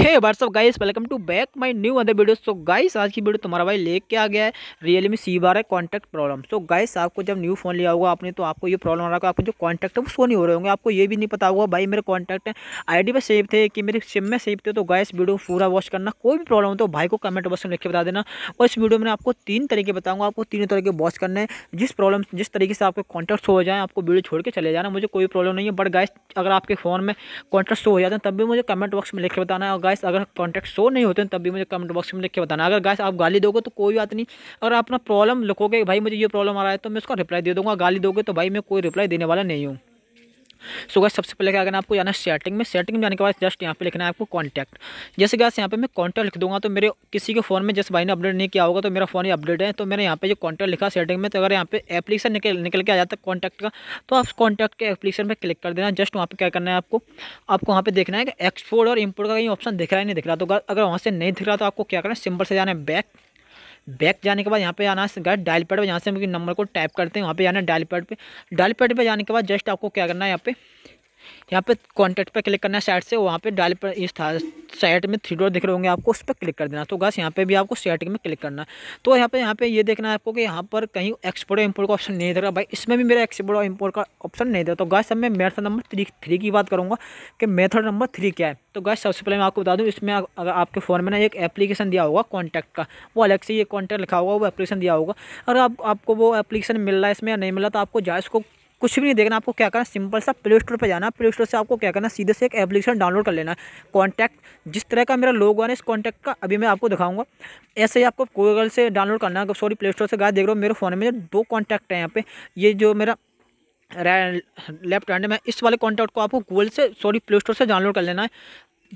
Hey what's up guys, welcome to back my new other video. So guys, आज की video तुम्हारा भाई लेके आ गया है Realme C12 contact problem. So guys, आपको जब न्यू फोन लिया होगा आपने तो आपको ये प्रॉब्लम आ रहा होगा, आपको जो कॉन्टैक्ट है वो शो नहीं हो रहे होंगे। आपको ये भी नहीं पता होगा भाई मेरे कॉन्टैक्ट आईडी पे सेव थे कि मेरे सिम में सेव थे। तो गाइस, वीडियो पूरा वॉच करना। कोई भी प्रॉब्लम हो तो भाई को कमेंट बॉक्स में लिख के बता देना। और इस वीडियो में आपको 3 तरीके बताऊंगा, आपको तीनों तरीके वॉच करने हैं। जिस तरीके से आपके कॉन्टैक्ट शो हो जाए आपको वीडियो छोड़ के चले जाना, मुझे कोई प्रॉब्लम नहीं है। बट गाइस, अगर आपके फ़ोन में कॉन्टैक्ट शो हो जाते हैं तब भी मुझे कमेंट बॉक्स में लिख के बताना है। और गाइस, अगर कॉन्टैक्ट शो नहीं होते हैं तब भी मुझे कमेंट बॉक्स में लिख के बताना। अगर गाइस आप गाली दोगे तो कोई बात नहीं, अगर आप अपना प्रॉब्लम लिखोगे भाई मुझे ये प्रॉब्लम आ रहा है तो मैं उसका रिप्लाई दे दूंगा। गाली दोगे तो भाई मैं कोई रिप्लाई देने वाला नहीं हूँ। सो गाइस, सबसे पहले क्या करना है, आपको जाना है सेटिंग में जाने के बाद जस्ट यहाँ पे लिखना है आपको कॉन्टैक्ट। जैसे गाइस यहाँ पे मैं कॉन्टैक्ट लिख दूंगा तो मेरे किसी के फ़ोन में जैसे भाई ने अपडेट नहीं किया होगा तो मेरा फ़ोन ही अपडेट है। तो मैंने यहाँ पे जो कॉन्टैक्ट लिखा सेटिंग में, तो अगर यहाँ पे एप्लीकेशन निकल के आ जाता है कॉन्टैक्ट का, तो आप कॉन्टैक्ट के एप्लीकेशन पर क्लिक कर देना। जस्ट वहाँ पे क्या करना है, आपको वहाँ पे देखना है कि एक्सपोर्ट और इम्पोर्ट का कहीं ऑप्शन दिख रहा है नहीं दिख रहा। तो अगर वहाँ से नहीं दिख रहा तो आपको क्या करना है, सिंपल से जाना है बैक जाने के बाद यहाँ पे आना है गाइस डायल पैड पे। यहाँ से हम नंबर को टाइप करते हैं, वहाँ पे जाना है डायल पैड पे जाने के बाद जस्ट आपको क्या करना है, यहाँ पे कॉन्टैक्ट पे क्लिक करना है साइड से। वहाँ पे डायल पर इस साइड में 3 डॉट दिख रहे होंगे आपको, उस पर क्लिक कर देना। तो गाइस, यहाँ पे भी आपको सेटिंग में क्लिक करना है। तो यहाँ पे ये देखना है आपको कि यहाँ पर कहीं एक्सपोर्ट और इम्पोर्ट का ऑप्शन नहीं दिख रहा। भाई इसमें भी मेरा एक्सपोर्ट और इम्पोर्ट का ऑप्शन नहीं दिख रहा। तो गाइस, अब मैं मेथड नंबर 3 की बात करूँगा कि मेथड नंबर 3 क्या है। तो गाइस, सबसे पहले मैं आपको बता दूँ, इसमें अगर आपके फ़ोन में ना एक एप्लीकेशन दिया होगा कॉन्टैक्ट का, वो अलग से ये कॉन्टैक्ट लिखा होगा, वो एप्लीकेशन दिया होगा। अगर आपको वो एप्लीकेशन मिल रहा है इसमें या नहीं मिल रहा तो आपको जाए इसको कुछ भी नहीं देखना। आपको क्या करना, सिंपल सा प्ले स्टोर पे जाना। प्ले स्टोर से आपको क्या करना, सीधे से एक एप्लीकेशन डाउनलोड कर लेना है कॉन्टैक्ट। जिस तरह का मेरा लोगो है इस कॉन्टैक्ट का अभी मैं आपको दिखाऊंगा, ऐसे ही आपको गूगल से डाउनलोड करना है। सॉरी, प्ले स्टोर से। गाइस देख रहे हो मेरे फ़ोन में 2 कॉन्टैक्ट हैं यहाँ पे। ये जो मेरा लेफ्ट हैंड में, इस वाले कॉन्टैक्ट को आपको गूगल से प्ले स्टोर से डाउनलोड कर लेना है।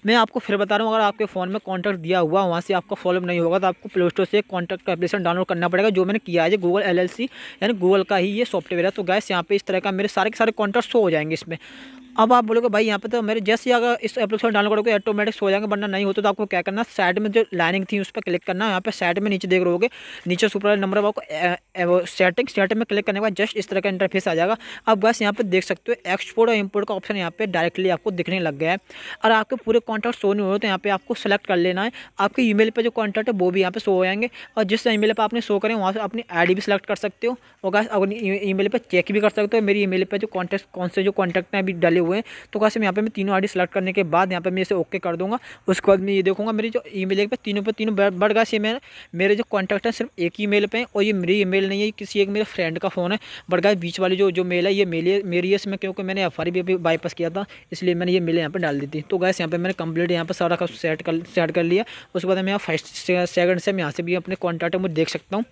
मैं आपको फिर बता रहा हूँ, अगर आपके फ़ोन में कॉन्टैक्ट दिया हुआ वहाँ से आपका फॉलो नहीं होगा तो आपको प्ले स्टोर से कॉन्टैक्ट का एप्लीकेशन डाउनलोड करना पड़ेगा, जो मैंने किया है। गूगल LLC यानी गूगल का ही ये सॉफ्टवेयर है। तो गाइस, यहाँ पे इस तरह का मेरे सारे के सारे कॉन्टैक्ट शो हो जाएंगे इसमें। अब आप बोलोगे भाई यहाँ पे तो मेरे जैसे ही अगर इस एप्लीकेशन डाउनलोड करोगे ऑटोमेटिक हो जाएंगे, वरना नहीं होता तो आपको क्या करना, साइड में जो लाइनिंग थी उस पर क्लिक करना है। यहाँ पे साइड में नीचे देख रहोगे, नीचे सुपर नंबर है आपको सेटिंग में क्लिक करने के बाद जस्ट इस तरह का इंटरफेस आ जाएगा। अब बस यहाँ पे देख सकते हो एक्सपोर्ट और इम्पोर्ट का ऑप्शन यहाँ पे डायरेक्टली आपको दिखने लग गया है। और आपके पूरे कॉन्टैक्ट शो नहीं हो रहे तो यहाँ पे आपको सेलेक्ट कर लेना है। आपके ईमेल पे जो कॉन्टैक्ट है वो भी यहाँ पे शो हो जाएंगे, और जिस ईमेल पे आपने शो करें वहाँ से अपनी आईडी भी सेलेक्ट कर सकते हो। और गाइस, अपनी ईमेल पे चेक भी कर सकते हो मेरी ईमेल पे जो कॉन्टैक्ट कौन से जो कॉन्टैक्ट हैं अभी डाले हुए हैं। तो गाइस, यहाँ पे मैं तीनों आईडी सेलेक्ट करने के बाद यहाँ पे मैं इसे ओके कर दूंगा। उसके बाद मैं ये देखूंगा मेरी जो ईमेल पे तीनों बट गाइस, ये मेरे जो कॉन्टैक्ट है सिर्फ एक ही मेल पे है, और ये मेरी ईमेल नहीं है, किसी एक मेरे फ्रेंड का फ़ोन है। बट गाइस, बीच वाली जो मेल है ये मेरी है इसमें, क्योंकि मैंने FR भी अभी बाईपास किया था इसलिए मैंने ये मेल यहाँ पर डाल दी थी। तो गाइस, यहाँ पे मैंने कंप्लीट यहाँ पर सारा सेट कर लिया। उसके बाद मैं फर्स्ट सेकंड से मैं यहाँ से भी अपने कॉन्टैक्ट में देख सकता हूँ।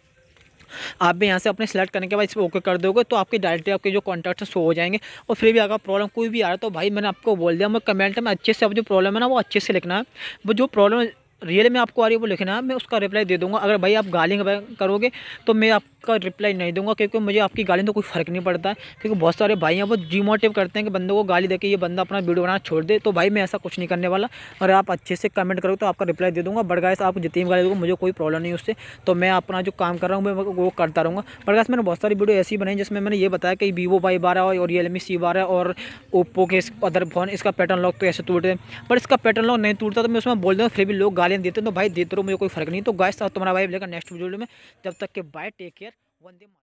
आप भी यहाँ से अपने सेलेक्ट करने के बाद इस पर ओके कर दोगे तो आपके डायरेक्टली आपके जो कॉन्टैक्ट शो हो जाएंगे। और फिर भी अगर प्रॉब्लम कोई भी आ रहा है तो भाई मैंने आपको बोल दिया, मैं कमेंट में अच्छे से अब जो प्रॉब्लम है ना वो अच्छे से लिखना है। वो जो प्रॉब्लम रियल में आपको आ रही है वो लिखना है, मैं उसका रिप्लाई दे दूंगा। अगर भाई आप गाली करोगे तो मैं आपका रिप्लाई नहीं दूंगा, क्योंकि मुझे आपकी गाली तो कोई फ़र्क नहीं पड़ता है। क्योंकि बहुत सारे भाई हैं वो डिमोटिव करते हैं कि बंदों को गाली देके ये बंदा अपना वीडियो बनाना छोड़ दे। तो भाई मैं ऐसा कुछ नहीं करने वाला। और आप अच्छे से कमेंट करोगे तो आपका रिप्लाई दे दूंगा। बट गाइस, आप जितनी गाली दोगे मुझे कोई प्रॉब्लम नहीं उससे, तो मैं अपना जो काम कर रहा हूँ मैं वो करता रहूँगा। बट गाइस, मैंने बहुत सारी वीडियो ऐसी बनाई जिसमें मैंने ये बताया कि Vivo Y12 और Realme C12 और ओप्पो के अदर फोन इसका पैटर्न लॉक तो ऐसे टूटते हैं, पर इसका पैटर्न लॉक नहीं टूटता। तो मैं उसमें बोल दूँ फिर भी लोग गालियाँ देते हैं, तो भाई देते रहो, मुझे कोई फ़र्क नहीं। तो गाइस, तुम्हारा भाई मिलेगा नेक्स्ट वीडियो में। जब तक के बाय, टेक केयर, वंदे।